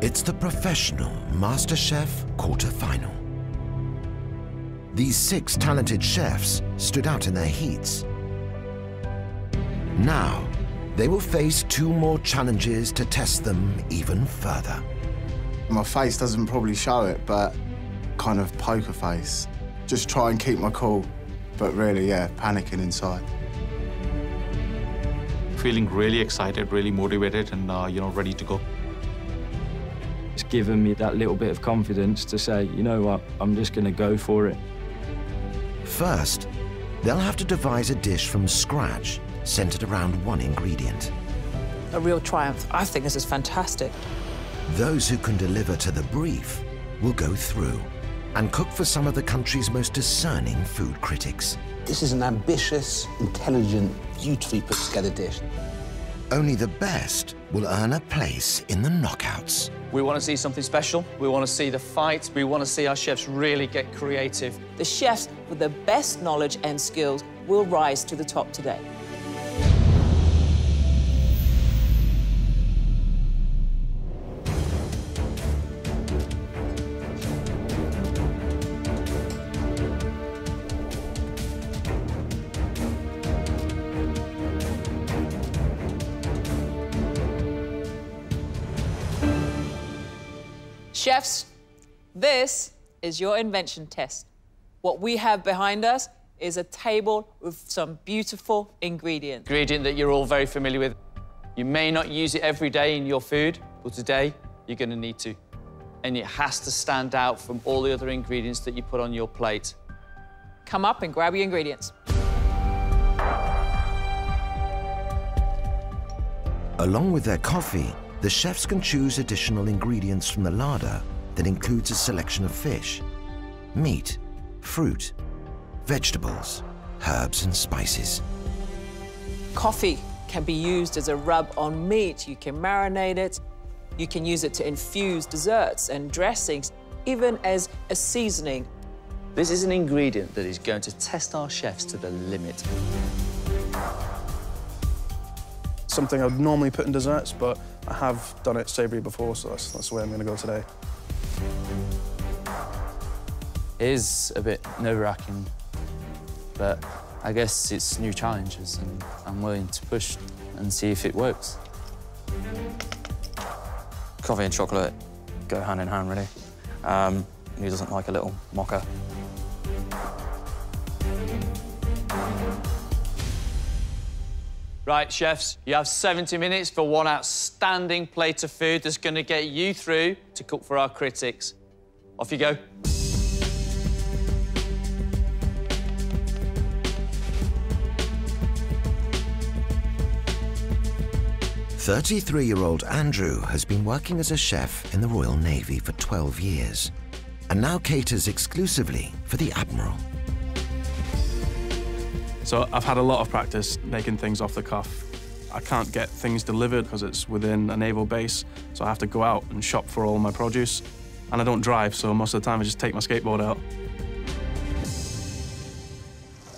It's the professional MasterChef quarter-final. These 6 talented chefs stood out in their heats. Now, they will face 2 more challenges to test them even further. My face doesn't probably show it, but kind of poker face. Just try and keep my cool, but really, yeah, panicking inside. Feeling really excited, really motivated, and ready to go. It's given me that little bit of confidence to say, you know what, I'm just going to go for it. First, they'll have to devise a dish from scratch, centered around 1 ingredient. A real triumph. I think this is fantastic. Those who can deliver to the brief will go through and cook for some of the country's most discerning food critics. This is an ambitious, intelligent, beautifully put together dish. Only the best will earn a place in the knockouts. We want to see something special. We want to see the fight. We want to see our chefs really get creative. The chefs with the best knowledge and skills will rise to the top today. Chefs, this is your invention test. What we have behind us is a table with some beautiful ingredients. Ingredient that you're all very familiar with. You may not use it every day in your food, but today you're going to need to. And it has to stand out from all the other ingredients that you put on your plate. Come up and grab your ingredients. Along with their coffee, the chefs can choose additional ingredients from the larder that includes a selection of fish, meat, fruit, vegetables, herbs and spices. Coffee can be used as a rub on meat. You can marinate it. You can use it to infuse desserts and dressings, even as a seasoning. This is an ingredient that is going to test our chefs to the limit. Something I would normally put in desserts, but I have done it savoury before, so that's the way I'm going to go today. It is a bit nerve-wracking, but I guess it's new challenges, and I'm willing to push and see if it works. Coffee and chocolate go hand in hand, really. Who doesn't like a little mocha? Right, chefs, you have 70 minutes for one outstanding plate of food that's going to get you through to cook for our critics. Off you go. 33-year-old Andrew has been working as a chef in the Royal Navy for 12 years and now caters exclusively for the Admiral. So I've had a lot of practice making things off the cuff. I can't get things delivered because it's within a naval base, so I have to go out and shop for all my produce. And I don't drive, so most of the time I just take my skateboard out.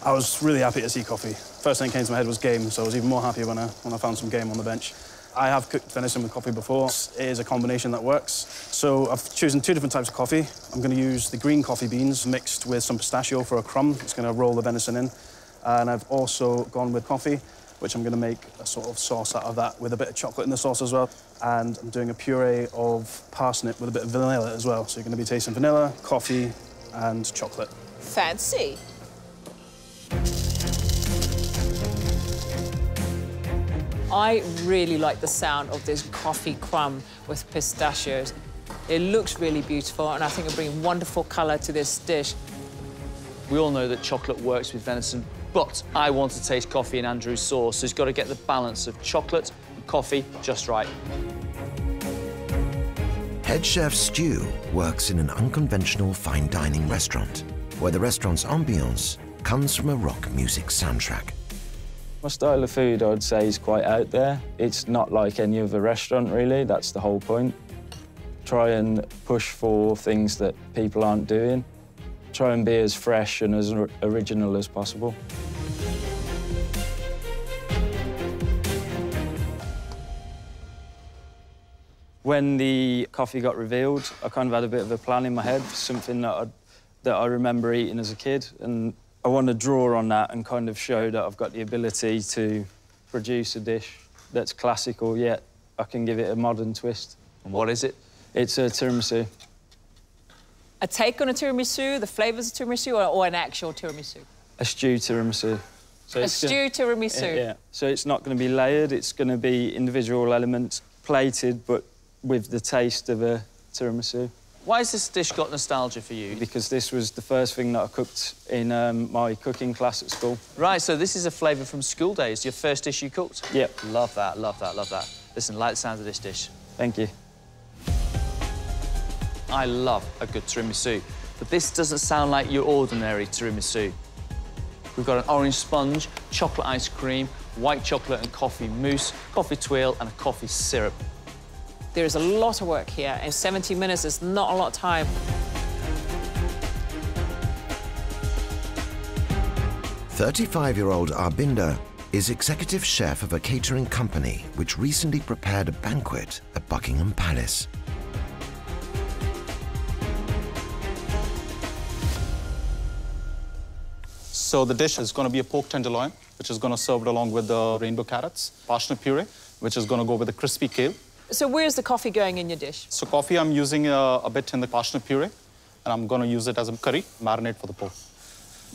I was really happy to see coffee. First thing that came to my head was game, so I was even more happy when I found some game on the bench. I have cooked venison with coffee before. It is a combination that works. So I've chosen 2 different types of coffee. I'm going to use the green coffee beans mixed with some pistachio for a crumb. It's going to roll the venison in. And I've also gone with coffee, which I'm going to make a sort of sauce out of that with a bit of chocolate in the sauce as well. And I'm doing a puree of parsnip with a bit of vanilla as well. So you're going to be tasting vanilla, coffee, and chocolate. Fancy. I really like the sound of this coffee crumb with pistachios. It looks really beautiful, and I think it'll bring wonderful colour to this dish. We all know that chocolate works with venison, but I want to taste coffee in Andrew's sauce, so he's got to get the balance of chocolate and coffee just right. Head chef Stu works in an unconventional fine dining restaurant, where the restaurant's ambiance comes from a rock music soundtrack. My style of food, I'd say, is quite out there. It's not like any other restaurant, really. That's the whole point. Try and push for things that people aren't doing. Try and be as fresh and as original as possible. When the coffee got revealed, I kind of had a bit of a plan in my head, something that I remember eating as a kid, and I want to draw on that and kind of show that I've got the ability to produce a dish that's classical, yet I can give it a modern twist. And what is it? It's a tiramisu. A take on a tiramisu, the flavours of tiramisu, or an actual tiramisu? A stew tiramisu. So a stew tiramisu? Yeah. So it's not going to be layered, it's going to be individual elements, plated, but with the taste of a tiramisu. Why has this dish got nostalgia for you? Because this was the first thing that I cooked in my cooking class at school. Right, so this is a flavour from school days, your first dish you cooked? Yep. Love that, love that, love that. Listen, I like the sound of this dish. Thank you. I love a good tiramisu, but this doesn't sound like your ordinary tiramisu. We've got an orange sponge, chocolate ice cream, white chocolate and coffee mousse, coffee twirl and a coffee syrup. There's a lot of work here, and 70 minutes is not a lot of time. "35-year-old Arbinder is executive chef of a catering company which recently prepared a banquet at Buckingham Palace. So the dish is going to be a pork tenderloin, which is going to serve along with the rainbow carrots, parsnip puree, which is going to go with the crispy kale. So where's the coffee going in your dish? So coffee, I'm using a bit in the parsnip puree, and I'm going to use it as a curry marinade for the pork.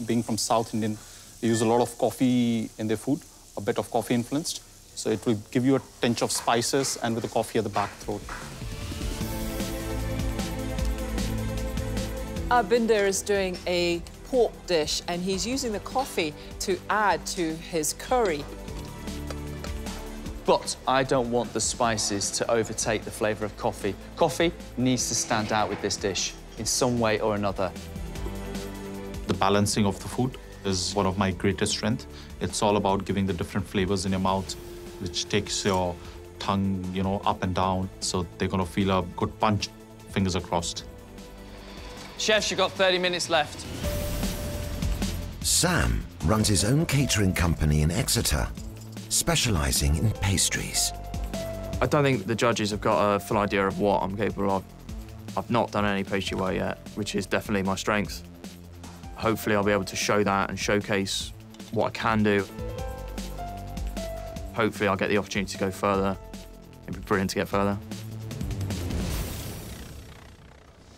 Being from South Indian, they use a lot of coffee in their food, a bit of coffee influenced. So it will give you a tinge of spices and with the coffee at the back throat. Arbinder is doing a pork dish, and he's using the coffee to add to his curry. But I don't want the spices to overtake the flavour of coffee. Coffee needs to stand out with this dish in some way or another. The balancing of the food is one of my greatest strengths. It's all about giving the different flavors in your mouth, which takes your tongue, you know, up and down. So they're going to feel a good punch, fingers crossed. Chefs, you've got 30 minutes left. Sam runs his own catering company in Exeter, specialising in pastries. I don't think the judges have got a full idea of what I'm capable of. I've not done any pastry well yet, which is definitely my strength. Hopefully I'll be able to show that and showcase what I can do. Hopefully I'll get the opportunity to go further. It'd be brilliant to get further.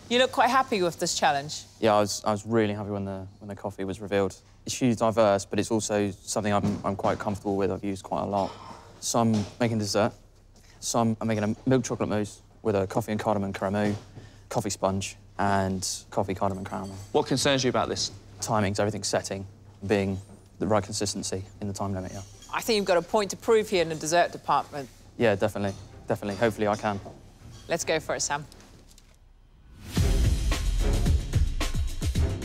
You look quite happy with this challenge. Yeah, I was really happy when the coffee was revealed. It's hugely diverse, but it's also something I'm quite comfortable with. I've used quite a lot. So I'm making dessert. So I'm making a milk chocolate mousse with a coffee and cardamom caramel, coffee sponge, and coffee cardamom caramel. What concerns you about this? Timings, everything's setting, being the right consistency in the time limit, yeah. I think you've got a point to prove here in the dessert department. Yeah, definitely, definitely. Hopefully I can. Let's go for it, Sam.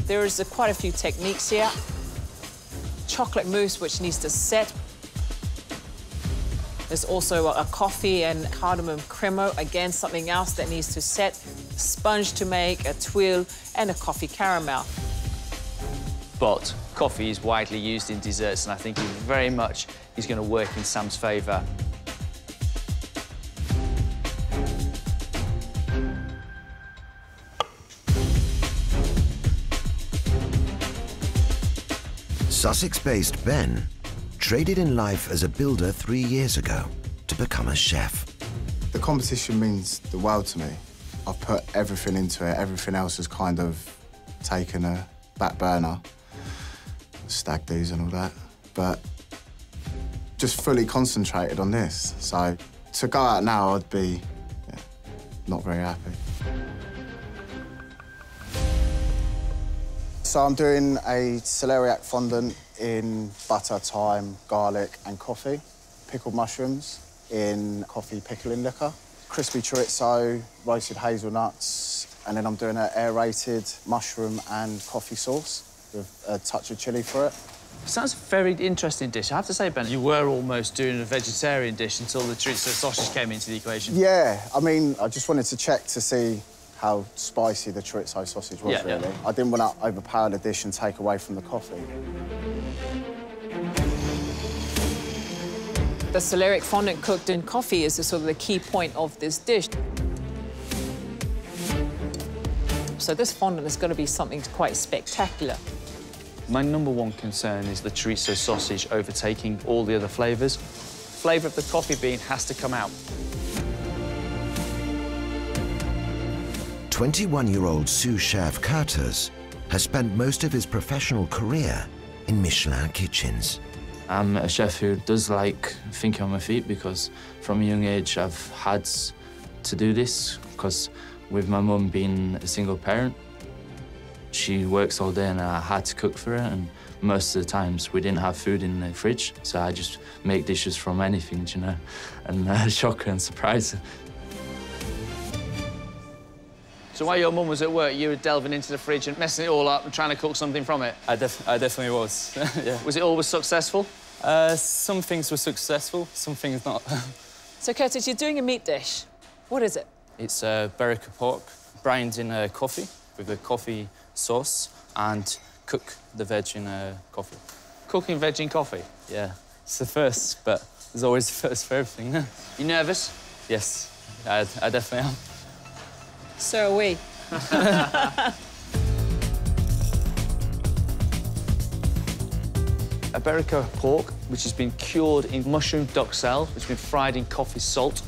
There is quite a few techniques here. Chocolate mousse, which needs to set. There's also a coffee and cardamom crema, again, something else that needs to set. A sponge to make, a twirl, and a coffee caramel. But coffee is widely used in desserts, and I think very much is going to work in Sam's favour. Sussex-based Ben traded in life as a builder 3 years ago to become a chef. The competition means the world to me. I've put everything into it. Everything else has kind of taken a back burner. Stag do's and all that. But just fully concentrated on this. So to go out now, I'd be not very happy. So I'm doing a celeriac fondant in butter, thyme, garlic and coffee. Pickled mushrooms in coffee pickling liquor. Crispy chorizo, roasted hazelnuts, and then I'm doing an aerated mushroom and coffee sauce with a touch of chilli for it. Sounds a very interesting dish. I have to say, Ben, you were almost doing a vegetarian dish until the chorizo sausage came into the equation. Yeah, I mean, I just wanted to check to see how spicy the chorizo sausage was, really. Yeah. I didn't want to overpower the dish and take away from the coffee. The celeriac fondant cooked in coffee is the sort of the key point of this dish. So this fondant is going to be something quite spectacular. My #1 concern is the chorizo sausage overtaking all the other flavours. Flavour of the coffee bean has to come out. 21-year-old sous chef Curtis has spent most of his professional career in Michelin kitchens. I'm a chef who does like thinking on my feet because from a young age I've had to do this because with my mum being a single parent, she works all day and I had to cook for her, and most of the times we didn't have food in the fridge, so I just make dishes from anything, you know, and shock her and surprise her. So while your mum was at work, you were delving into the fridge and messing it all up and trying to cook something from it? I definitely was, yeah. Was it always successful? Some things were successful, some things not. So, Curtis, you're doing a meat dish. What is it? It's Berika pork, brined in coffee with a coffee sauce, and cook the veg in coffee. Cooking veg in coffee? Yeah. It's the first, but there's always a first for everything. You nervous? Yes, I definitely am. So are we. A Berika pork, which has been cured in mushroom duxelle, which has been fried in coffee salt.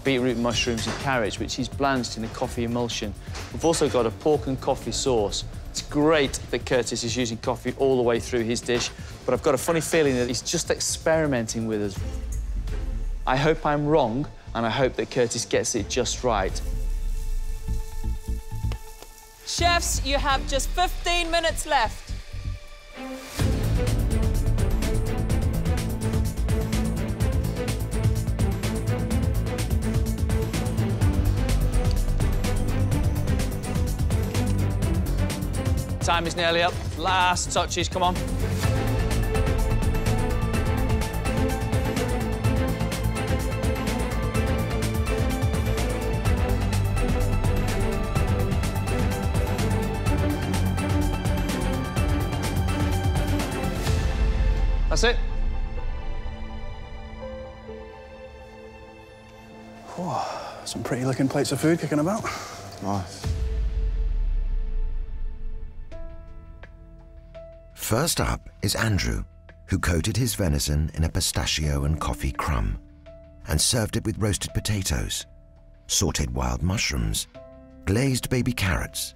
Beetroot mushrooms and carrots, which is blanched in a coffee emulsion. We've also got a pork and coffee sauce. It's great that Curtis is using coffee all the way through his dish, but I've got a funny feeling that he's just experimenting with us. I hope I'm wrong, and I hope that Curtis gets it just right. Chefs, you have just 15 minutes left. Time is nearly up. Last touches, come on. That's it. Oh, some pretty looking plates of food kicking about. Nice. First up is Andrew, who coated his venison in a pistachio and coffee crumb and served it with roasted potatoes, sautéed wild mushrooms, glazed baby carrots,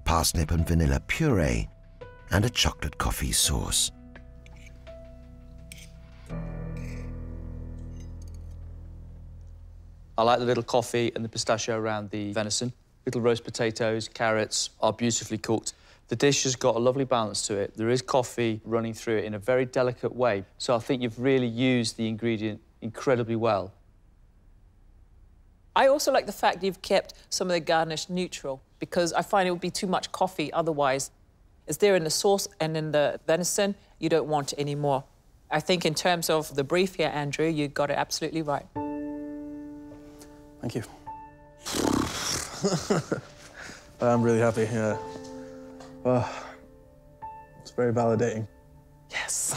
parsnip and vanilla puree, and a chocolate coffee sauce. I like the little coffee and the pistachio around the venison. Little roast potatoes, carrots are beautifully cooked. The dish has got a lovely balance to it. There is coffee running through it in a very delicate way, so I think you've really used the ingredient incredibly well. I also like the fact you've kept some of the garnish neutral, because I find it would be too much coffee otherwise. It's there in the sauce and in the venison, you don't want it anymore. I think in terms of the brief here, Andrew, you got it absolutely right. Thank you. I'm really happy, yeah. It's very validating. Yes.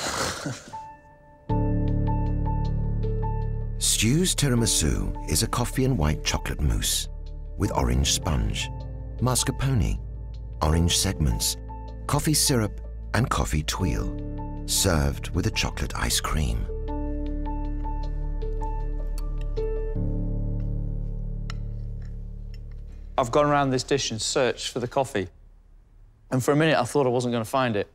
Stew's tiramisu is a coffee and white chocolate mousse with orange sponge, mascarpone, orange segments, coffee syrup and coffee tuile, served with a chocolate ice cream. I've gone around this dish and searched for the coffee. And for a minute, I thought I wasn't going to find it.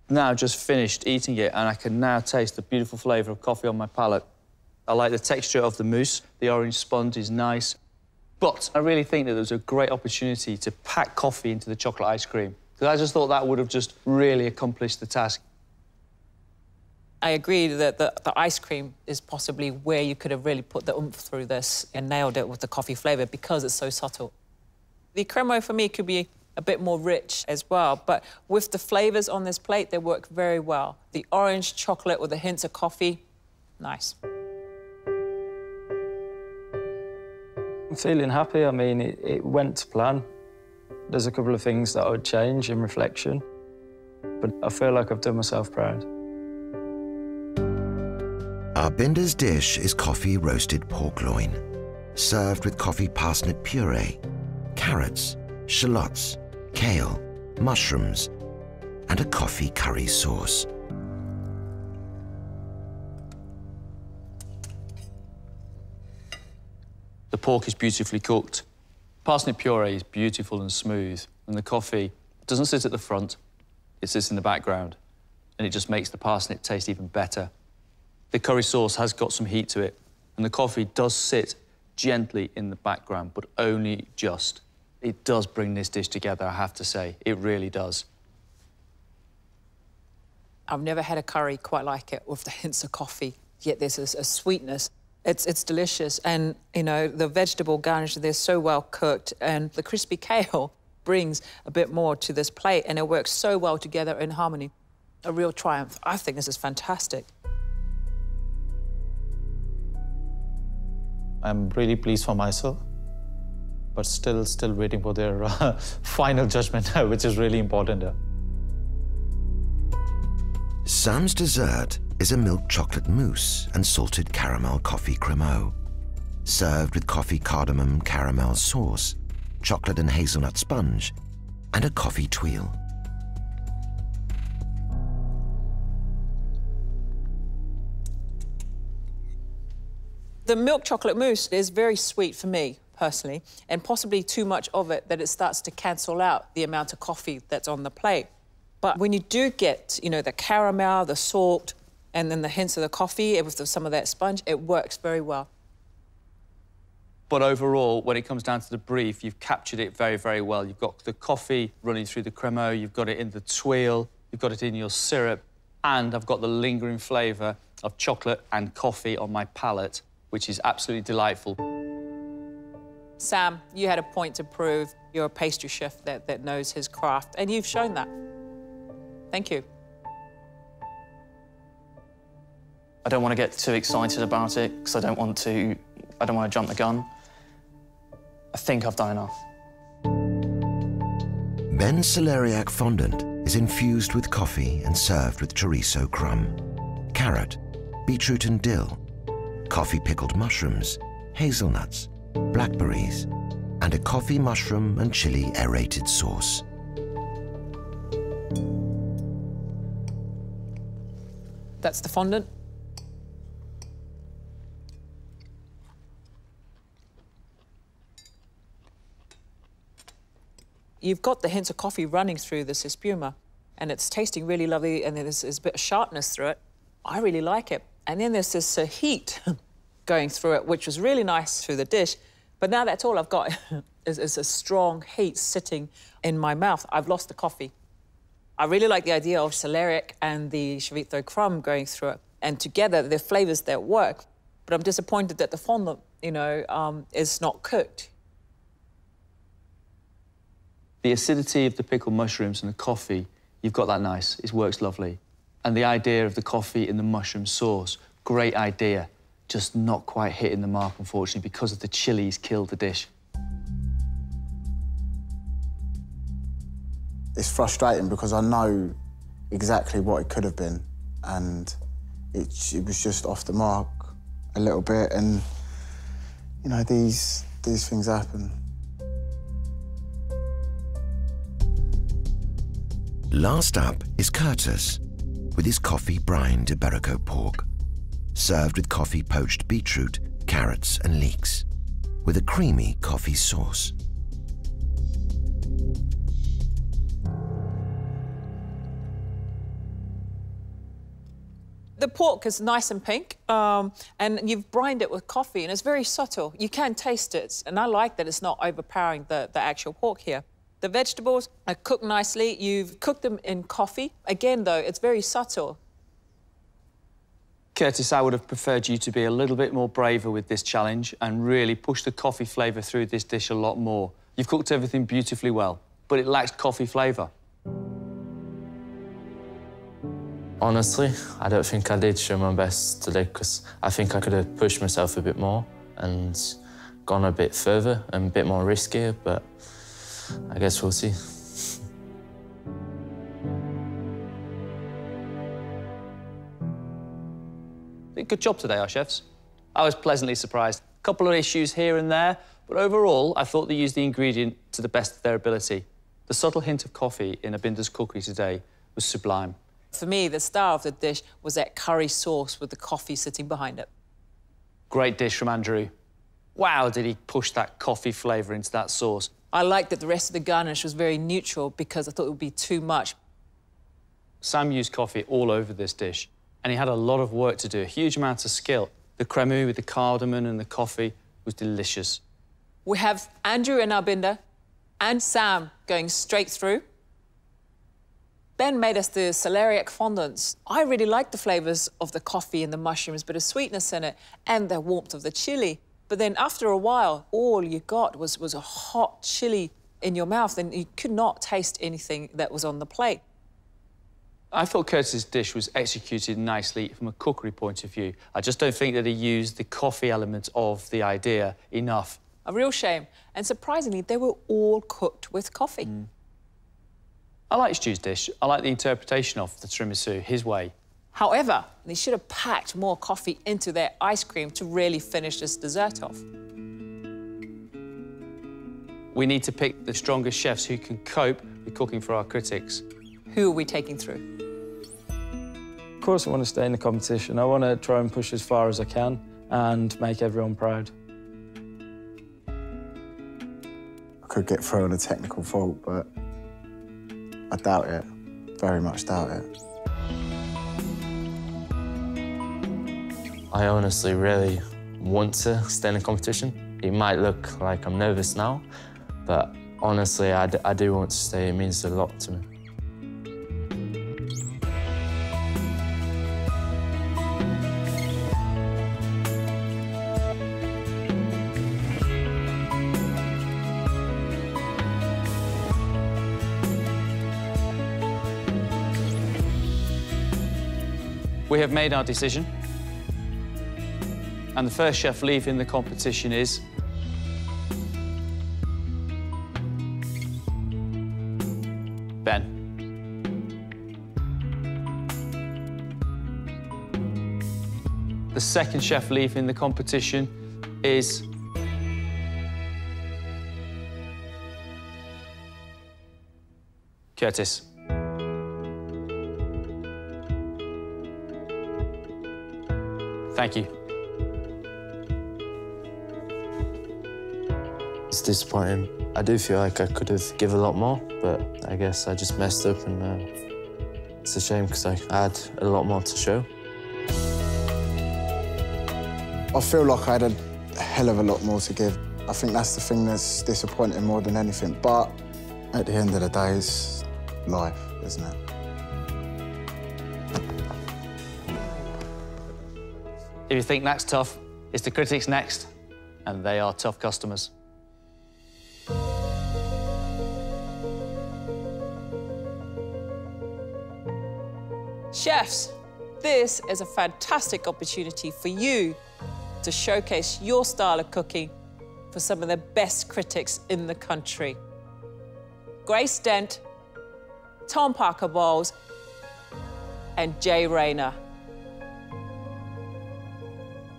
Now I've just finished eating it, and I can now taste the beautiful flavour of coffee on my palate. I like the texture of the mousse. The orange sponge is nice. But I really think that there's a great opportunity to pack coffee into the chocolate ice cream, because I just thought that would have just really accomplished the task. I agree that the ice cream is possibly where you could have really put the oomph through this and nailed it with the coffee flavour because it's so subtle. The cremo, for me, could be a bit more rich as well, but with the flavours on this plate, they work very well. The orange chocolate with the hints of coffee, nice. I'm feeling happy. I mean, it went to plan. There's a couple of things that I would change in reflection, but I feel like I've done myself proud. Our Binder's dish is coffee roasted pork loin, served with coffee parsnip puree, carrots, shallots, kale, mushrooms, and a coffee curry sauce. The pork is beautifully cooked. Parsnip puree is beautiful and smooth, and the coffee doesn't sit at the front, it sits in the background, and it just makes the parsnip taste even better. The curry sauce has got some heat to it, and the coffee does sit gently in the background, but only just. It does bring this dish together, I have to say. It really does. I've never had a curry quite like it with the hints of coffee, yet there's a sweetness. It's delicious, and, you know, the vegetable garnish, they're so well cooked, and the crispy kale brings a bit more to this plate, and it works so well together in harmony. A real triumph. I think this is fantastic. I'm really pleased for myself, but still waiting for their final judgment, which is really important. Sam's dessert is a milk chocolate mousse and salted caramel coffee cremeux, served with coffee cardamom caramel sauce, chocolate and hazelnut sponge, and a coffee tuile. The milk chocolate mousse is very sweet for me, personally, and possibly too much of it that it starts to cancel out the amount of coffee that's on the plate. But when you do get, you know, the caramel, the salt, and then the hints of the coffee with some of that sponge, it works very well. But overall, when it comes down to the brief, you've captured it very, very well. You've got the coffee running through the cremeux, you've got it in the tuile, you've got it in your syrup, and I've got the lingering flavour of chocolate and coffee on my palate, which is absolutely delightful. Sam, you had a point to prove. You're a pastry chef that knows his craft, and you've shown that. Thank you. I don't want to get too excited about it because I don't want to jump the gun. I think I've done enough. Ben's celeriac fondant is infused with coffee and served with chorizo crumb, carrot, beetroot and dill, coffee pickled mushrooms, hazelnuts, blackberries, and a coffee mushroom and chili aerated sauce. That's the fondant. You've got the hints of coffee running through this espuma, and it's tasting really lovely, and there's a bit of sharpness through it. I really like it. And then there's this heat going through it, which was really nice through the dish. But now that's all I've got is a strong heat sitting in my mouth. I've lost the coffee. I really like the idea of celeriac and the chorizo crumb going through it. And together, they're flavours that work. But I'm disappointed that the fondant, you know, is not cooked. The acidity of the pickled mushrooms and the coffee, you've got that nice. It works lovely. And the idea of the coffee in the mushroom sauce, great idea. Just not quite hitting the mark, unfortunately, because of the chilies killed the dish. It's frustrating because I know exactly what it could have been, and it was just off the mark a little bit, and, you know, these things happen. Last up is Curtis, with his coffee brined Iberico pork, served with coffee poached beetroot, carrots and leeks, with a creamy coffee sauce. The pork is nice and pink, and you've brined it with coffee, and it's very subtle. You can taste it, and I like that it's not overpowering the actual pork here. The vegetables are cooked nicely. You've cooked them in coffee. Again, though, it's very subtle. Curtis, I would have preferred you to be a little bit more braver with this challenge and really push the coffee flavour through this dish a lot more. You've cooked everything beautifully well, but it lacks coffee flavour. Honestly, I don't think I did show my best today because I think I could have pushed myself a bit more and gone a bit further and a bit more riskier, but I guess we'll see. good job today, our chefs. I was pleasantly surprised. A couple of issues here and there, but overall, I thought they used the ingredient to the best of their ability. The subtle hint of coffee in Abinder's cookery today was sublime. For me, the star of the dish was that curry sauce with the coffee sitting behind it. Great dish from Andrew. Wow, did he push that coffee flavour into that sauce. I liked that the rest of the garnish was very neutral because I thought it would be too much. Sam used coffee all over this dish, and he had a lot of work to do, a huge amount of skill. The crème with the cardamom and the coffee was delicious. We have Andrew and Albinder and Sam going straight through. Ben made us the celeriac fondants. I really liked the flavours of the coffee and the mushrooms, bit of sweetness in it, and the warmth of the chilli. But then after a while, all you got was a hot chilli in your mouth, and you could not taste anything that was on the plate. I thought Curtis's dish was executed nicely from a cookery point of view. I just don't think that he used the coffee element of the idea enough. A real shame. And surprisingly, they were all cooked with coffee. I like Stu's dish. I like the interpretation of the tiramisu, his way. However, they should have packed more coffee into their ice cream to really finish this dessert off. We need to pick the strongest chefs who can cope with cooking for our critics. Who are we taking through? Of course I want to stay in the competition. I want to try and push as far as I can and make everyone proud. I could get through on a technical fault, but I doubt it. Very much doubt it. I honestly really want to stay in the competition. It might look like I'm nervous now, but honestly, I do want to stay. It means a lot to me. We have made our decision. And the first chef leaving the competition is... Ben. The second chef leaving the competition is... Curtis. Thank you. It's disappointing. I do feel like I could have given a lot more, but I guess I just messed up, and it's a shame because I had a lot more to show. I feel like I had a hell of a lot more to give. I think that's the thing that's disappointing more than anything, but at the end of the day, it's life, isn't it? If you think that's tough, it's the critics next, and they are tough customers. Chefs, this is a fantastic opportunity for you to showcase your style of cooking for some of the best critics in the country. Grace Dent, Tom Parker Bowles, and Jay Rayner.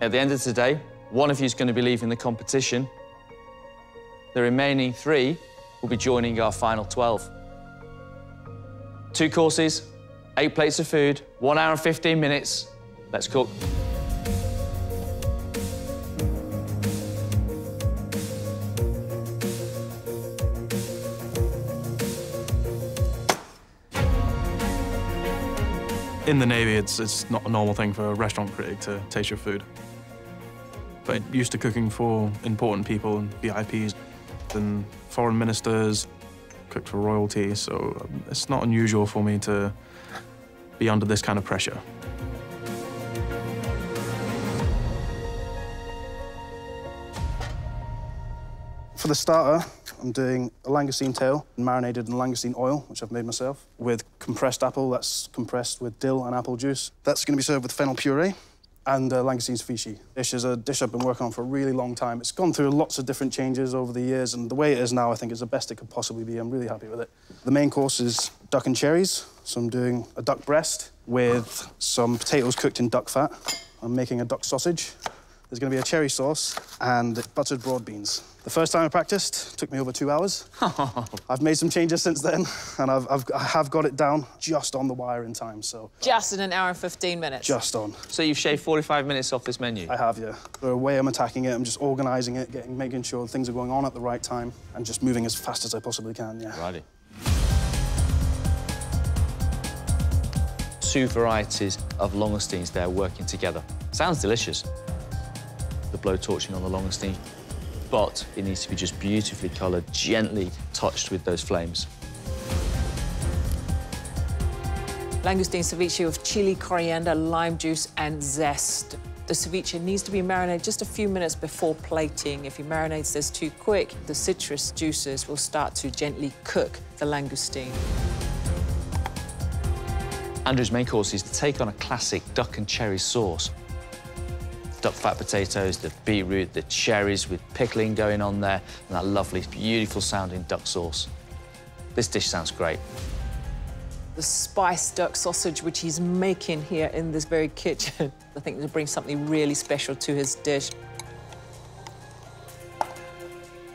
At the end of today, one of you is going to be leaving the competition. The remaining 3 will be joining our final 12. 2 courses, 8 plates of food, 1 hour and 15 minutes. Let's cook. In the Navy, it's not a normal thing for a restaurant critic to taste your food. But used to cooking for important people and VIPs and foreign ministers, cooked for royalty, so it's not unusual for me to be under this kind of pressure. For the starter, I'm doing a langoustine tail marinated in langoustine oil, which I've made myself, with compressed apple that's compressed with dill and apple juice. That's going to be served with fennel puree and langoustine sfici. This is a dish I've been working on for a really long time. It's gone through lots of different changes over the years, and the way it is now, I think, is the best it could possibly be. I'm really happy with it. The main course is duck and cherries, so I'm doing a duck breast with some potatoes cooked in duck fat, I'm making a duck sausage. There's going to be a cherry sauce and buttered broad beans. The first time I practiced took me over 2 hours. I've made some changes since then, and I have got it down just on the wire in time, so... Just in an hour and 15 minutes? Just on. So you've shaved 45 minutes off this menu? I have, yeah. The way I'm attacking it, I'm just organising it, making sure things are going on at the right time, and just moving as fast as I possibly can, yeah. Righty. 2 varieties of langoustines there working together. Sounds delicious. The blowtorching on the langoustine, but it needs to be just beautifully coloured, gently touched with those flames. Langoustine ceviche with chili, coriander, lime juice and zest. The ceviche needs to be marinated just a few minutes before plating. If you marinate this too quick, the citrus juices will start to gently cook the langoustine. Andrew's main course is to take on a classic duck and cherry sauce. Duck fat potatoes, the beetroot, the cherries with pickling going on there, and that lovely, beautiful sounding duck sauce. This dish sounds great. The spiced duck sausage, which he's making here in this very kitchen, I think will bring something really special to his dish.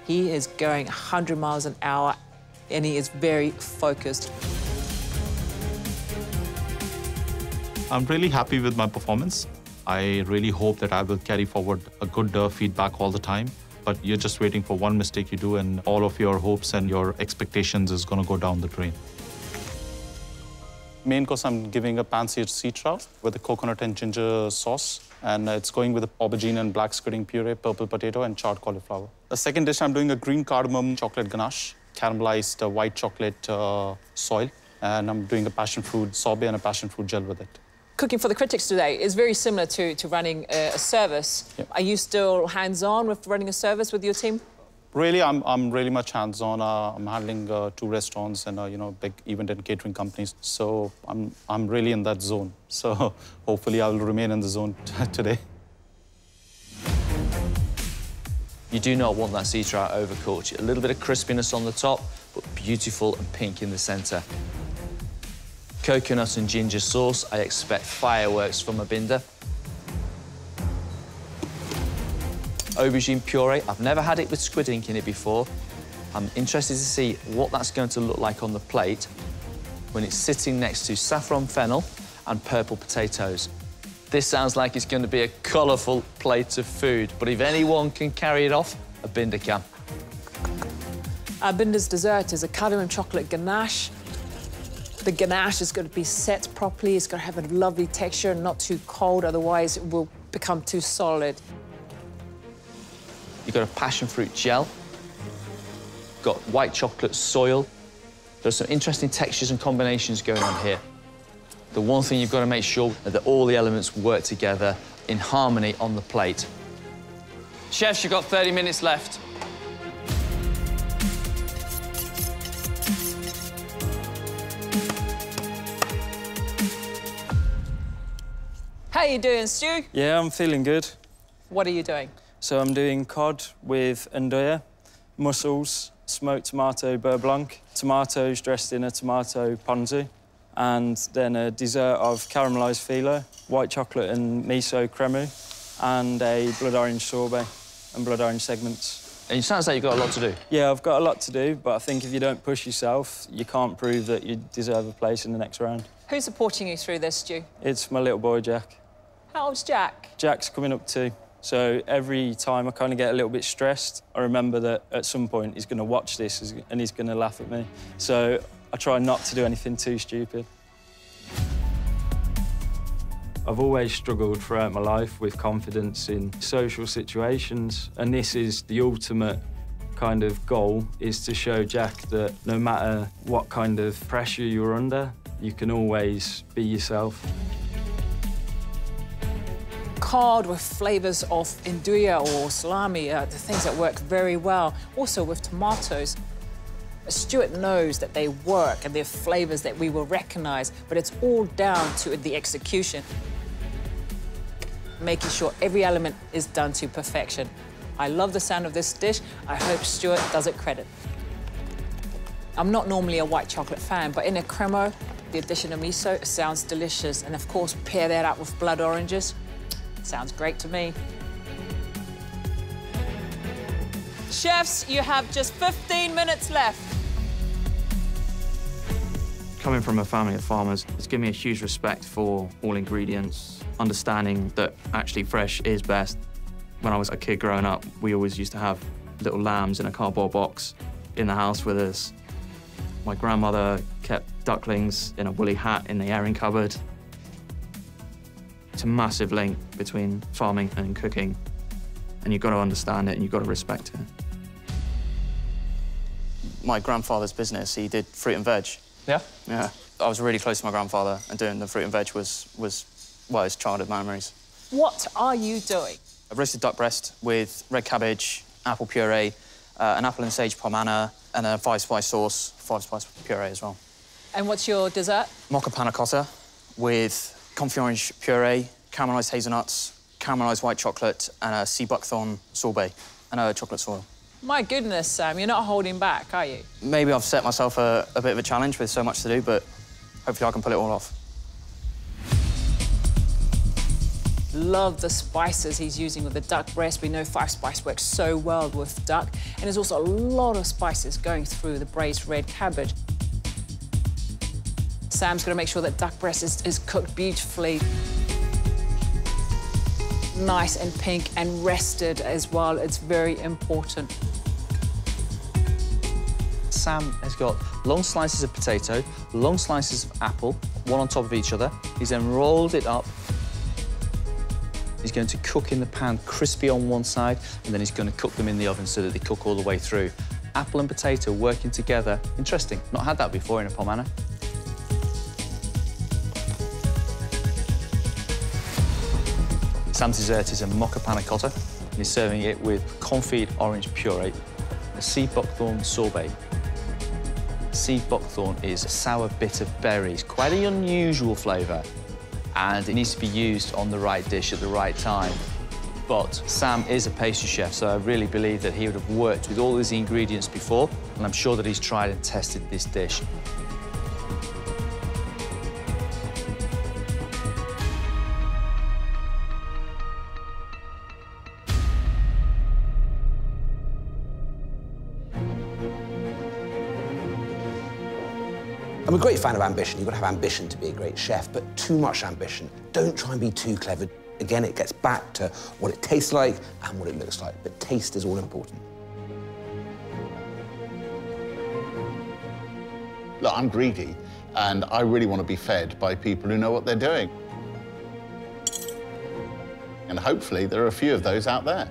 He is going 100 miles an hour, and he is very focused. I'm really happy with my performance. I really hope that I will carry forward a good feedback all the time, but you're just waiting for one mistake you do and all of your hopes and your expectations is going to go down the drain. Main course, I'm giving a pan-seared sea trout with a coconut and ginger sauce, and it's going with aubergine and black squid puree, purple potato, and charred cauliflower. The second dish, I'm doing a green cardamom chocolate ganache, caramelized white chocolate soil, and I'm doing a passion fruit sorbet and a passion fruit gel with it. Cooking for the critics today is very similar to running a service. Yep. Are you still hands-on with running a service with your team? Really, I'm really much hands-on. I'm handling 2 restaurants and you know, big event and catering companies. So I'm really in that zone. So hopefully I will remain in the zone today. You do not want that sea trout overcooked. A little bit of crispiness on the top, but beautiful and pink in the centre. Coconut and ginger sauce, I expect fireworks from Abinda. Aubergine puree, I've never had it with squid ink in it before. I'm interested to see what that's going to look like on the plate when it's sitting next to saffron fennel and purple potatoes. This sounds like it's going to be a colourful plate of food, but if anyone can carry it off, Abinda can. Abinda's dessert is a cardamom chocolate ganache. The ganache is going to be set properly. It's going to have a lovely texture and not too cold, otherwise it will become too solid. You've got a passion fruit gel, got white chocolate soil. There's some interesting textures and combinations going on here. The one thing you've got to make sure is that all the elements work together in harmony on the plate. Chefs, you've got 30 minutes left. How are you doing, Stu? Yeah, I'm feeling good. What are you doing? So I'm doing cod with nduja, mussels, smoked tomato beurre blanc, tomatoes dressed in a tomato ponzu, and then a dessert of caramelised phyllo, white chocolate and miso creme, and a blood orange sorbet and blood orange segments. And it sounds like you've got a lot to do. Yeah, I've got a lot to do, but I think if you don't push yourself, you can't prove that you deserve a place in the next round. Who's supporting you through this, Stu? It's my little boy, Jack. How old's Jack? Jack's coming up 2. So every time I kind of get a little bit stressed, I remember that at some point he's going to watch this and he's going to laugh at me. So I try not to do anything too stupid. I've always struggled throughout my life with confidence in social situations, and this is the ultimate kind of goal, is to show Jack that no matter what kind of pressure you're under, you can always be yourself. Cod with flavours of nduja or salami, the things that work very well. Also with tomatoes. Stuart knows that they work and they're flavours that we will recognise, but it's all down to the execution. Making sure every element is done to perfection. I love the sound of this dish. I hope Stuart does it credit. I'm not normally a white chocolate fan, but in a cremo, the addition of miso sounds delicious. And of course, pair that up with blood oranges. Sounds great to me. Chefs, you have just 15 minutes left. Coming from a family of farmers, it's given me a huge respect for all ingredients, understanding that actually fresh is best. When I was a kid growing up, we always used to have little lambs in a cardboard box in the house with us. My grandmother kept ducklings in a woolly hat in the airing cupboard. It's a massive link between farming and cooking, and you've got to understand it and you've got to respect it. My grandfather's business, he did fruit and veg. Yeah? Yeah. I was really close to my grandfather, and doing the fruit and veg was well, his childhood memories. What are you doing? A roasted duck breast with red cabbage, apple puree, an apple and sage pomana, and a 5-spice sauce, 5-spice puree as well. And what's your dessert? Mocha panna cotta with comfy orange puree, caramelised hazelnuts, caramelised white chocolate, and a sea buckthorn sorbet, and a chocolate soil. My goodness, Sam, you're not holding back, are you? Maybe I've set myself a bit of a challenge with so much to do, but hopefully I can pull it all off. Love the spices he's using with the duck breast. We know 5-spice works so well with duck. And there's also a lot of spices going through the braised red cabbage. Sam's going to make sure that duck breast is cooked beautifully. Nice and pink and rested as well. It's very important. Sam has got long slices of potato, long slices of apple, one on top of each other. He's then rolled it up. He's going to cook in the pan crispy on one side, and then he's going to cook them in the oven so that they cook all the way through. Apple and potato working together. Interesting. Not had that before in a pomana. Sam's dessert is a mocha panna cotta. He's serving it with confit orange puree, a sea buckthorn sorbet. Sea buckthorn is a sour, bitter berries, quite an unusual flavour, and it needs to be used on the right dish at the right time. But Sam is a pastry chef, so I really believe that he would have worked with all these ingredients before, and I'm sure that he's tried and tested this dish. I'm a great fan of ambition. You've got to have ambition to be a great chef, but too much ambition. Don't try and be too clever. Again, it gets back to what it tastes like and what it looks like, but taste is all important. Look, I'm greedy, and I really want to be fed by people who know what they're doing. And hopefully there are a few of those out there.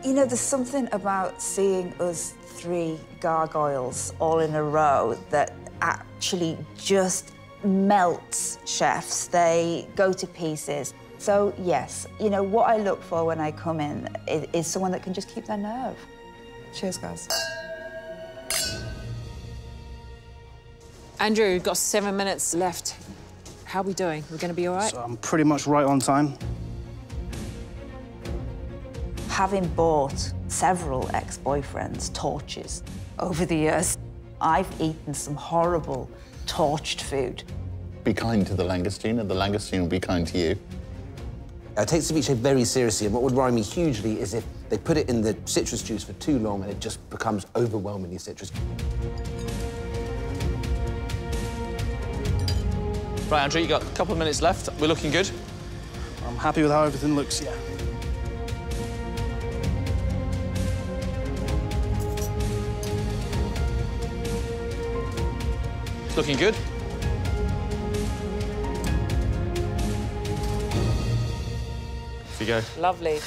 You know, there's something about seeing us three gargoyles all in a row that actually just melts chefs. They go to pieces. So, yes, you know, what I look for when I come in is someone that can just keep their nerve. Cheers, guys. Andrew, we've got 7 minutes left. How are we doing? We're going to be all right? So I'm pretty much right on time. Having bought several ex-boyfriends' torches over the years, I've eaten some horrible torched food. Be kind to the langoustine, and the langoustine will be kind to you. I take ceviche very seriously, and what would worry me hugely is if they put it in the citrus juice for too long and it just becomes overwhelmingly citrus. Right, Andrew, you've got a couple of minutes left. We're looking good. I'm happy with how everything looks, yeah. Looking good. Off you go. Lovely.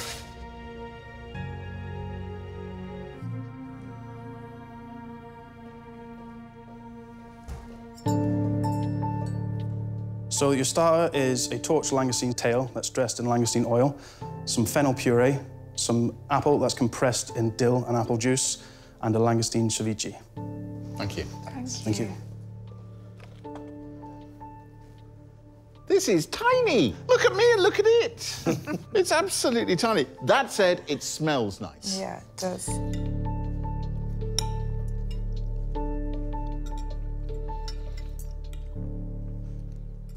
So your starter is a torched langoustine tail that's dressed in langoustine oil, some fennel puree, some apple that's compressed in dill and apple juice, and a langoustine ceviche. Thank you. Thank you. This is tiny. Look at me and look at it. It's absolutely tiny. That said, it smells nice. Yeah, it does.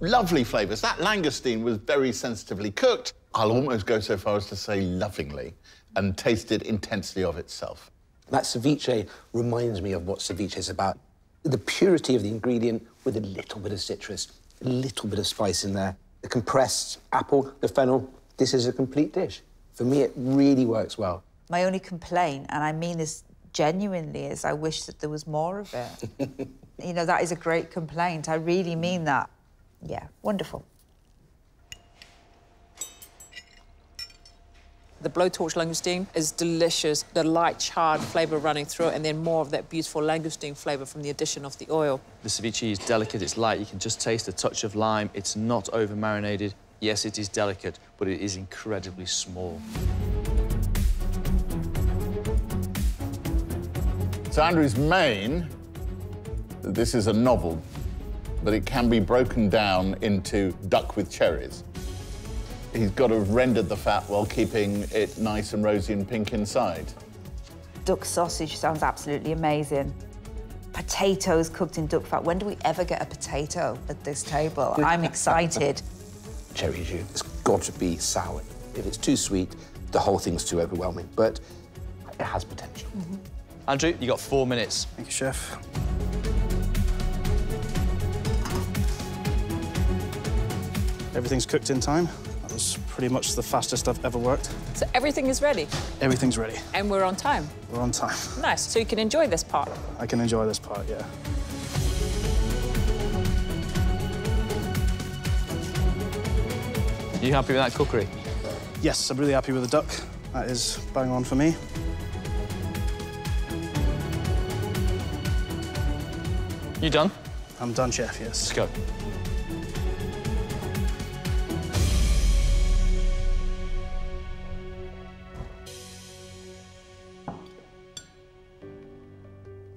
Lovely flavours. That langoustine was very sensitively cooked. I'll almost go so far as to say lovingly, and tasted intensely of itself. That ceviche reminds me of what ceviche is about. The purity of the ingredient with a little bit of citrus, a little bit of spice in there. The compressed apple, the fennel, this is a complete dish. For me, it really works well. My only complaint, and I mean this genuinely, is I wish that there was more of it. You know, that is a great complaint. I really mean that. Yeah, wonderful. The blowtorch langoustine is delicious. The light charred flavour running through it, and then more of that beautiful langoustine flavour from the addition of the oil. The ceviche is delicate, it's light, you can just taste a touch of lime. It's not over-marinated. Yes, it is delicate, but it is incredibly small. So Andrew's main, this is a novel, but it can be broken down into duck with cherries. He's got to have rendered the fat while keeping it nice and rosy and pink inside. Duck sausage sounds absolutely amazing. Potatoes cooked in duck fat. When do we ever get a potato at this table? I'm excited. Cherry jus, it's got to be sour. If it's too sweet, the whole thing's too overwhelming, but it has potential. Andrew, you got 4 minutes. Thank you, Chef. Everything's cooked in time. That was pretty much the fastest I've ever worked. So everything is ready? Everything's ready. And we're on time? We're on time. Nice. So you can enjoy this part? I can enjoy this part, yeah. You happy with that cookery? Yes, I'm really happy with the duck. That is bang on for me. You done? I'm done, Chef, yes. Let's go.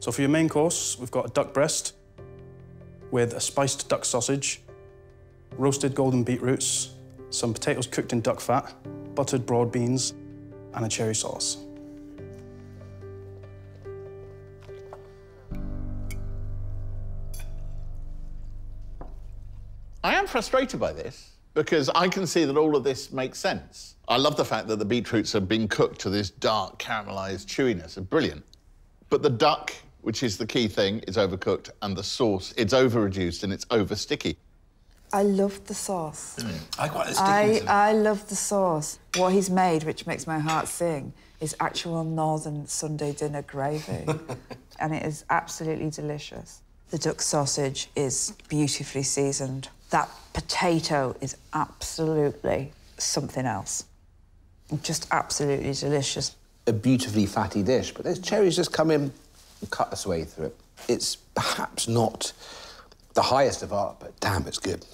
So for your main course, we've got a duck breast with a spiced duck sausage, roasted golden beetroots, some potatoes cooked in duck fat, buttered broad beans, and a cherry sauce. I am frustrated by this because I can see that all of this makes sense. I love the fact that the beetroots have been cooked to this dark, caramelised chewiness. It's brilliant. But the duck, which is the key thing, is overcooked, and the sauce, it's over-reduced and it's over-sticky. I love the sauce. I quite like the I love the sauce. What he's made, which makes my heart sing, is actual northern Sunday dinner gravy. And it is absolutely delicious. The duck sausage is beautifully seasoned. That potato is absolutely something else. Just absolutely delicious. A beautifully fatty dish, but those cherries just come in and cut us way through it. It's perhaps not the highest of art, but damn, it's good.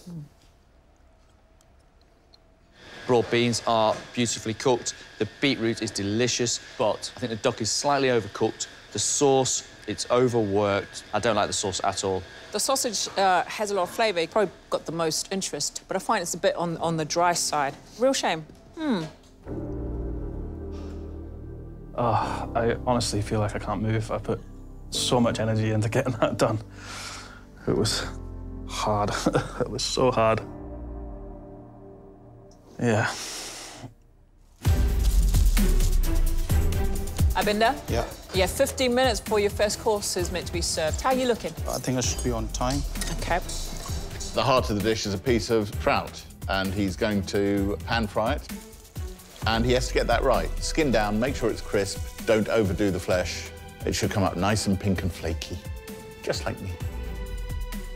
Broad beans are beautifully cooked. The beetroot is delicious, but I think the duck is slightly overcooked. The sauce, it's overworked. I don't like the sauce at all. The sausage has a lot of flavour. It probably got the most interest, but I find it's a bit on the dry side. Real shame. I honestly feel like I can't move. I put so much energy into getting that done. It was hard. It was so hard. Yeah. Abinda? Yeah. You have 15 minutes before your first course is meant to be served. How are you looking? I think I should be on time. OK. The heart of the dish is a piece of trout, and he's going to pan-fry it. And he has to get that right. Skin down, make sure it's crisp, don't overdo the flesh. It should come up nice and pink and flaky, just like me.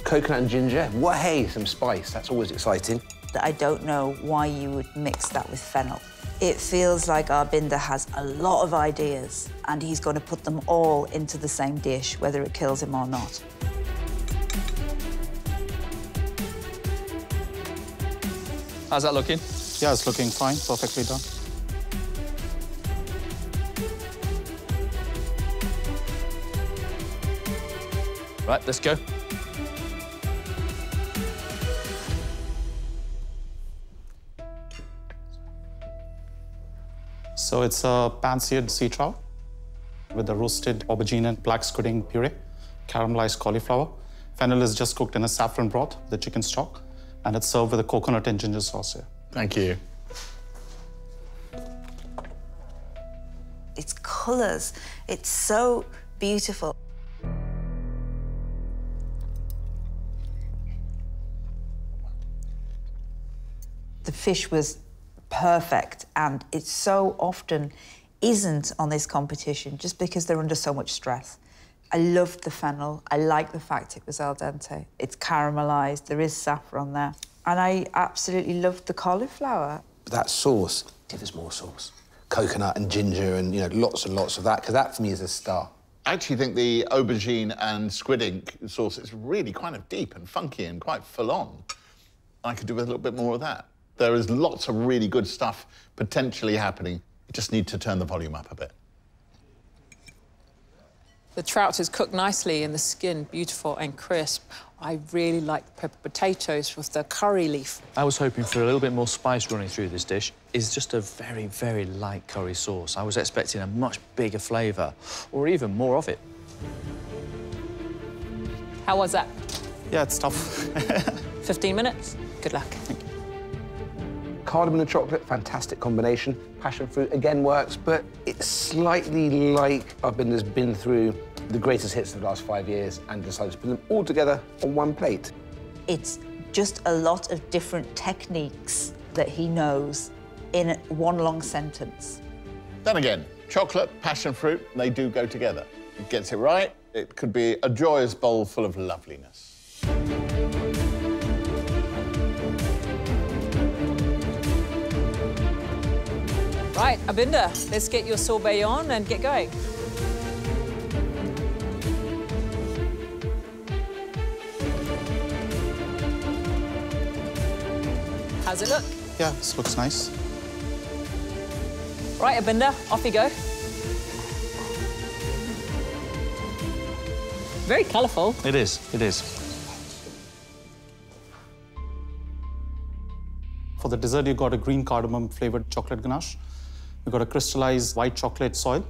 Coconut and ginger, what, hey, some spice, that's always exciting. I don't know why you would mix that with fennel. It feels like Arbinda has a lot of ideas and he's going to put them all into the same dish, whether it kills him or not. How's that looking? Yeah, it's looking fine, perfectly done. Right, let's go. So it's a pan-seared sea trout with a roasted aubergine and black squid puree, caramelized cauliflower. Fennel is just cooked in a saffron broth, the chicken stock, And it's served with a coconut and ginger sauce here. Thank you. Its colours, it's so beautiful. The fish was perfect, and it so often isn't on this competition just because they're under so much stress. I loved the fennel. I like the fact it was al dente. It's caramelised, there is saffron there. And I absolutely loved the cauliflower. That sauce, give us more sauce. Coconut and ginger and, you know, lots and lots of that, because that, for me, is a star. I actually think the aubergine and squid ink sauce is really kind of deep and funky and quite full-on. I could do with a little bit more of that. There is lots of really good stuff potentially happening. You just need to turn the volume up a bit. The trout is cooked nicely and the skin beautiful and crisp. I really like the pepper potatoes with the curry leaf. I was hoping for a little bit more spice running through this dish. It's just a very, very light curry sauce. I was expecting a much bigger flavour, or even more of it. How was that? Yeah, it's tough. 15 minutes? Good luck. Cardamom and chocolate, fantastic combination. Passion fruit, again, works, but it's slightly like Arbinder's been through the greatest hits of the last 5 years and decided to put them all together on one plate. It's just a lot of different techniques that he knows in one long sentence. Then again, chocolate, passion fruit, they do go together. It gets it right, it could be a joyous bowl full of loveliness. Right, Arbinder, let's get your sorbet on and get going. How's it look? Yeah, this looks nice. Right, Arbinder, off you go. Very colourful. It is, it is. For the dessert, you got a green cardamom-flavoured chocolate ganache. We've got a crystallized white chocolate soil,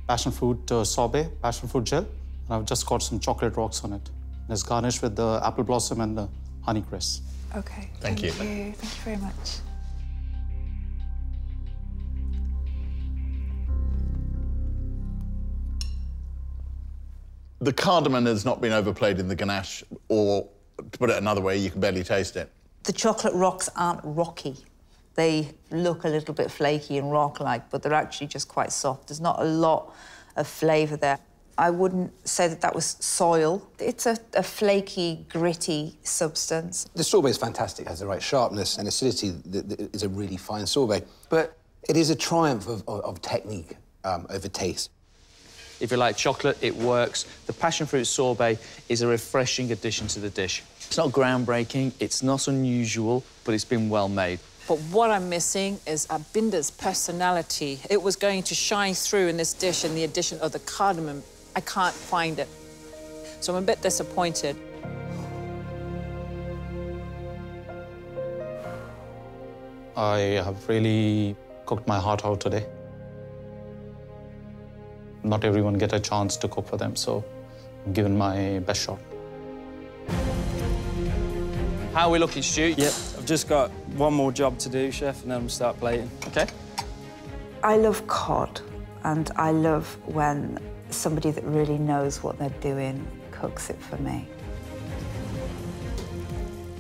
passion fruit sorbet, passion fruit gel, and I've just got some chocolate rocks on it. And it's garnished with the apple blossom and the honeycrisp. OK, Thank you. Thank you very much. The cardamom has not been overplayed in the ganache, or, to put it another way, you can barely taste it. The chocolate rocks aren't rocky. They look a little bit flaky and rock-like, but they're actually just quite soft. There's not a lot of flavour there. I wouldn't say that that was soil. It's a flaky, gritty substance. The sorbet is fantastic, has the right sharpness and acidity that is a really fine sorbet. But it is a triumph of technique over taste. If you like chocolate, it works. The passion fruit sorbet is a refreshing addition to the dish. It's not groundbreaking, it's not unusual, but it's been well made. But what I'm missing is Arbinder's personality. It was going to shine through in this dish in the addition of the cardamom. I can't find it. So I'm a bit disappointed. I have really cooked my heart out today. Not everyone get a chance to cook for them, so I'm giving my best shot. How are we looking, Stu? Yep, I've just got one more job to do, Chef, and then we'll start plating. OK. I love cod, and I love when somebody that really knows what they're doing cooks it for me.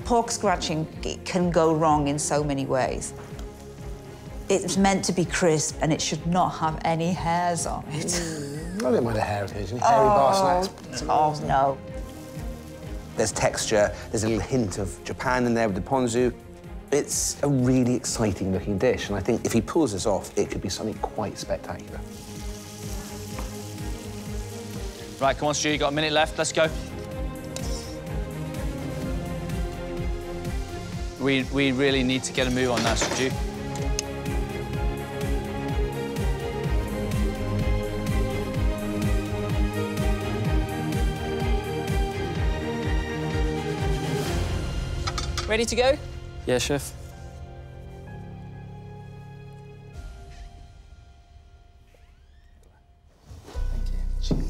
Pork scratching can go wrong in so many ways. It's meant to be crisp, and it should not have any hairs on it. I don't mind a hair occasionally. Hairy bar snacks. Oh, no. There's texture, there's a little hint of Japan in there with the ponzu. It's a really exciting-looking dish, and I think if he pulls this off, it could be something quite spectacular. Right, come on, Stu, you got a minute left. Let's go. We really need to get a move on that, Stu. Ready to go? Yeah, Chef. Thank you.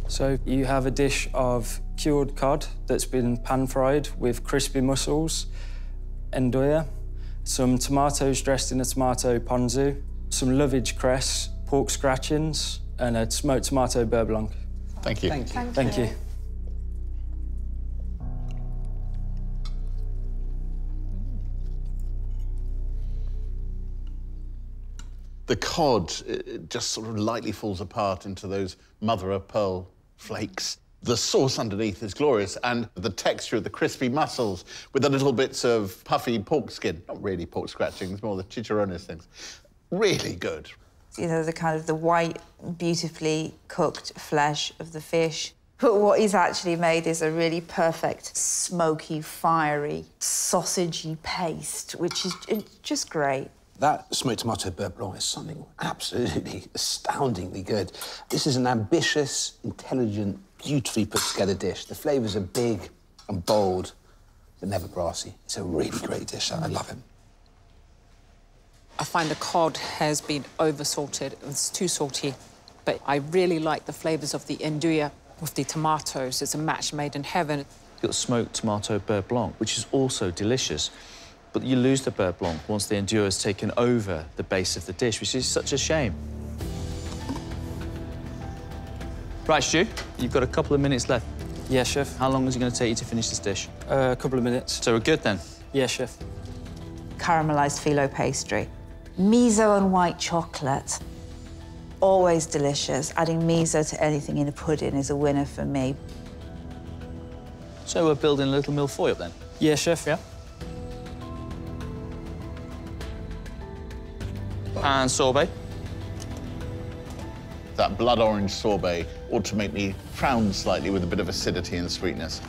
So you have a dish of cured cod that's been pan-fried with crispy mussels, nduja, some tomatoes dressed in a tomato ponzu, some lovage cress, pork scratchings, and a smoked tomato beurre blanc. Thank you. Thank you. The cod it just sort of lightly falls apart into those mother-of-pearl flakes. The sauce underneath is glorious, and the texture of the crispy mussels with the little bits of puffy pork skin. Not really pork scratchings, more the chicharrones things. Really good. You know, the kind of the white, beautifully cooked flesh of the fish. But what he's actually made is a really perfect, smoky, fiery, sausagey paste, which is just great. That smoked tomato beurre blanc is something absolutely astoundingly good. This is an ambitious, intelligent, beautifully put together dish. The flavours are big and bold, but never brassy. It's a really great dish. I love it. I find the cod has been over-salted. It's too salty. But I really like the flavours of the nduja with the tomatoes. It's a match made in heaven. You've got smoked tomato beurre blanc, which is also delicious. But you lose the beurre blanc once the nduja has taken over the base of the dish, which is such a shame. Right, Stu, you've got a couple of minutes left. Yes, chef. How long is it going to take you to finish this dish? A couple of minutes. So we're good then? Yes, chef. Caramelised phyllo pastry. Miso and white chocolate. Always delicious. Adding miso to anything in a pudding is a winner for me. So we're building a little mille-feuille up then? Yes, chef. Yeah. And sorbet. That blood orange sorbet ought to make me frown slightly with a bit of acidity and sweetness.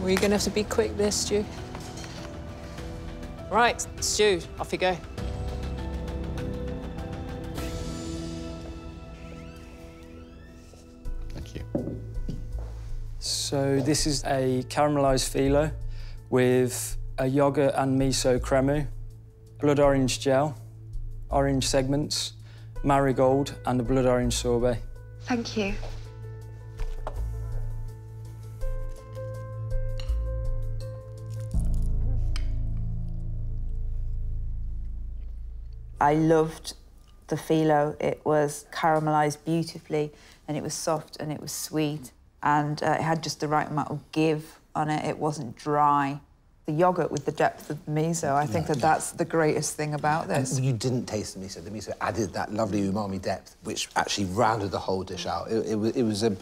Well, you're going to have to be quick there, Stu. Right, Stu, off you go. Thank you. So this is a caramelised phyllo with a yoghurt and miso cremu, blood orange gel, orange segments, marigold, and a blood orange sorbet. Thank you. I loved the phyllo. It was caramelised beautifully, and it was soft and it was sweet, and it had just the right amount of give on it. It wasn't dry. The yoghurt with the depth of the miso, I think that's the greatest thing about this. And you didn't taste the miso. The miso added that lovely umami depth, which actually rounded the whole dish out. It was a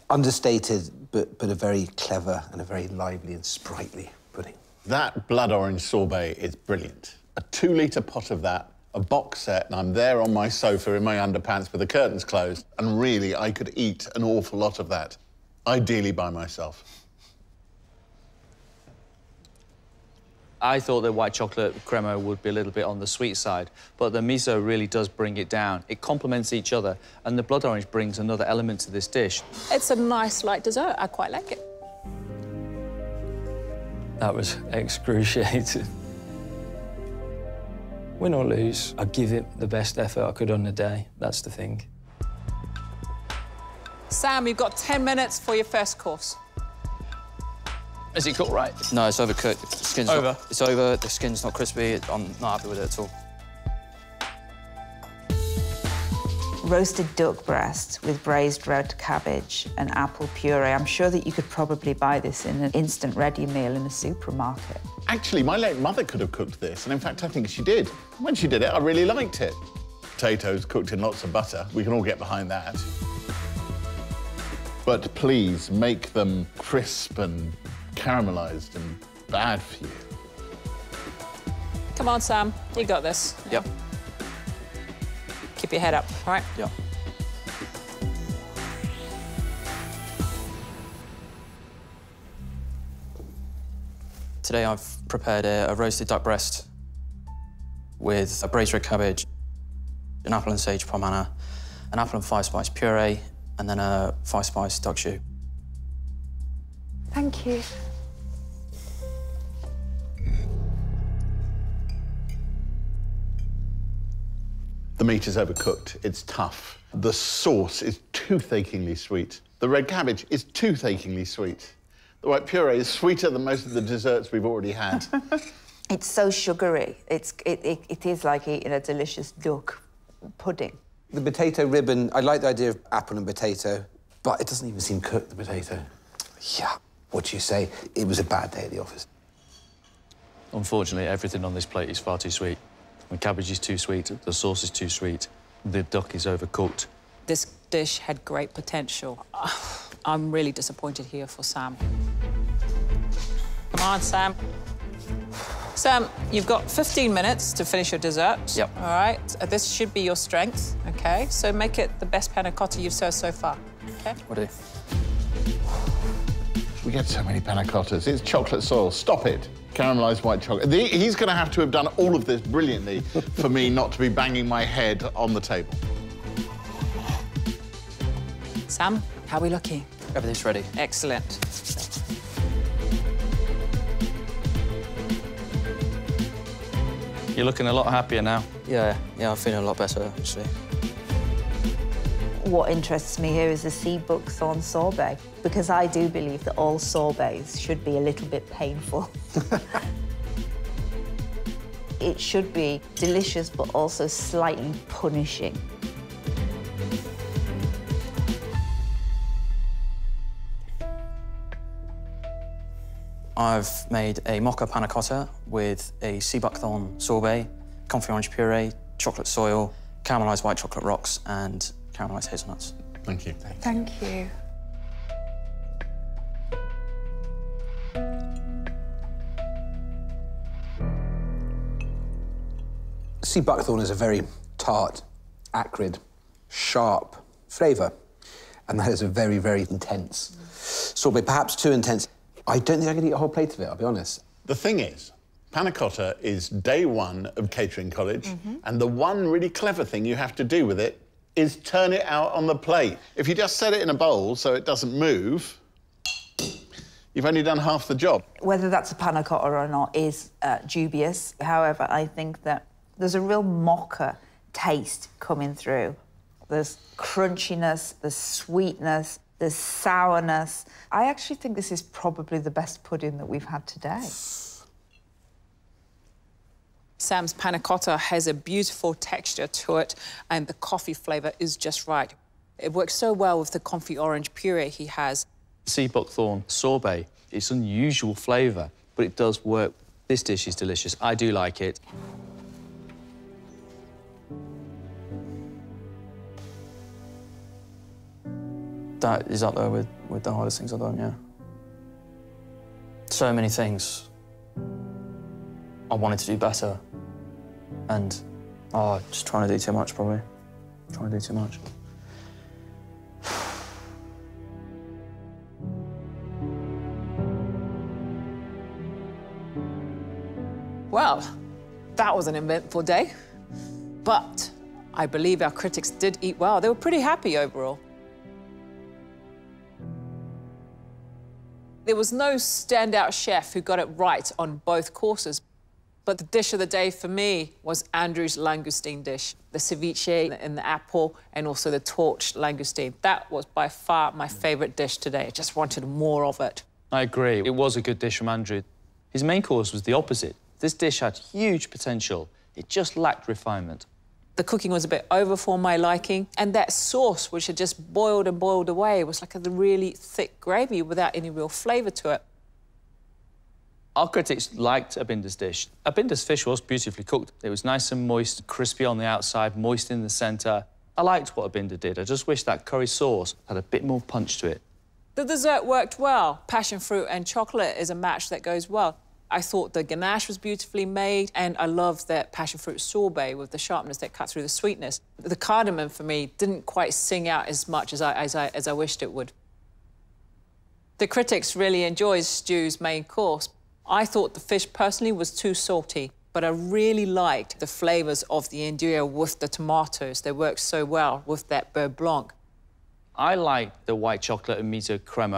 understated, but a very clever and a very lively and sprightly pudding. That blood orange sorbet is brilliant. A 2-litre pot of that, a box set, and I'm there on my sofa in my underpants with the curtains closed, and really, I could eat an awful lot of that, ideally by myself. I thought the white chocolate crema would be a little bit on the sweet side, but the miso really does bring it down. It complements each other, and the blood orange brings another element to this dish. It's a nice light dessert. I quite like it. That was excruciating. Win or lose, I give it the best effort I could on the day. That's the thing. Sam, you've got 10 minutes for your first course. Is it cooked right? No, it's overcooked. The skin's Over? It's over. The skin's not crispy. I'm not happy with it at all. Roasted duck breast with braised red cabbage and apple puree. I'm sure that you could probably buy this in an instant ready meal in a supermarket. Actually, my late mother could have cooked this, and in fact, I think she did. When she did it, I really liked it. Potatoes cooked in lots of butter. We can all get behind that. But please make them crisp and caramelised and bad for you. Come on, Sam. You got this. Yep. Keep your head up, all right? Yep. Today I've prepared a roasted duck breast with a braised red cabbage, an apple and sage pomander, an apple and 5-spice puree, and then a 5-spice duck choux. Thank you. The meat is overcooked. It's tough. The sauce is too toothacheingly sweet. The red cabbage is toothacheingly sweet. The white puree is sweeter than most of the desserts we've already had. It's so sugary. It is like eating a delicious duck pudding. The potato ribbon, I like the idea of apple and potato, but it doesn't even seem cooked, the potato. Yeah, what do you say? It was a bad day at the office. Unfortunately, everything on this plate is far too sweet. The cabbage is too sweet, the sauce is too sweet, the duck is overcooked. This dish had great potential. I'm really disappointed here for Sam. Come on, Sam. Sam, you've got 15 minutes to finish your dessert. Yep. All right. This should be your strength, OK? So make it the best panna cotta you've served so far, OK? Will do. We get so many panna cottas. It's chocolate soil. Stop it. Caramelised white chocolate. He's going to have to have done all of this brilliantly for me not to be banging my head on the table. Sam, how are we looking? Everything's ready. Excellent. You're looking a lot happier now. Yeah, I'm feeling a lot better, actually. What interests me here is the sea buckthorn sorbet, because I do believe that all sorbets should be a little bit painful. It should be delicious, but also slightly punishing. I've made a mocha panna cotta with a sea buckthorn sorbet, comfrey orange puree, chocolate soil, caramelised white chocolate rocks, and caramelised hazelnuts. Thank you. Thank you. Sea buckthorn is a very tart, acrid, sharp flavour, and that is a very, very intense sorbet, perhaps too intense. I don't think I could eat a whole plate of it, I'll be honest. The thing is, panna cotta is day one of catering college, and the one really clever thing you have to do with it is turn it out on the plate. If you just set it in a bowl so it doesn't move, you've only done half the job. Whether that's a panna cotta or not is dubious. However, I think that there's a real mocha taste coming through. There's crunchiness, there's sweetness, there's sourness. I actually think this is probably the best pudding that we've had today. Sam's panna cotta has a beautiful texture to it, and the coffee flavour is just right. It works so well with the comfrey orange puree he has. Sea buckthorn sorbet, it's unusual flavour, but it does work. This dish is delicious. I do like it. That is up there with the hardest things I've done, yeah. So many things I wanted to do better, and just trying to do too much, probably. Trying to do too much. Well, that was an eventful day, but I believe our critics did eat well. They were pretty happy overall. There was no standout chef who got it right on both courses, but the dish of the day for me was Andrew's langoustine dish, the ceviche and the apple, and also the torched langoustine. That was by far my favourite dish today. I just wanted more of it. I agree. It was a good dish from Andrew. His main course was the opposite. This dish had huge potential. It just lacked refinement. The cooking was a bit over for my liking, and that sauce, which had just boiled and boiled away, was like a really thick gravy without any real flavour to it. Our critics liked Abinder's dish. Abinder's fish was beautifully cooked. It was nice and moist, crispy on the outside, moist in the centre. I liked what Abinder did. I just wish that curry sauce had a bit more punch to it. The dessert worked well. Passion fruit and chocolate is a match that goes well. I thought the ganache was beautifully made, and I loved that passion fruit sorbet with the sharpness that cut through the sweetness. The cardamom, for me, didn't quite sing out as much as I wished it would. The critics really enjoyed Stu's main course. I thought the fish, personally, was too salty, but I really liked the flavours of the andouille with the tomatoes. They worked so well with that beurre blanc. I liked the white chocolate and mito cremo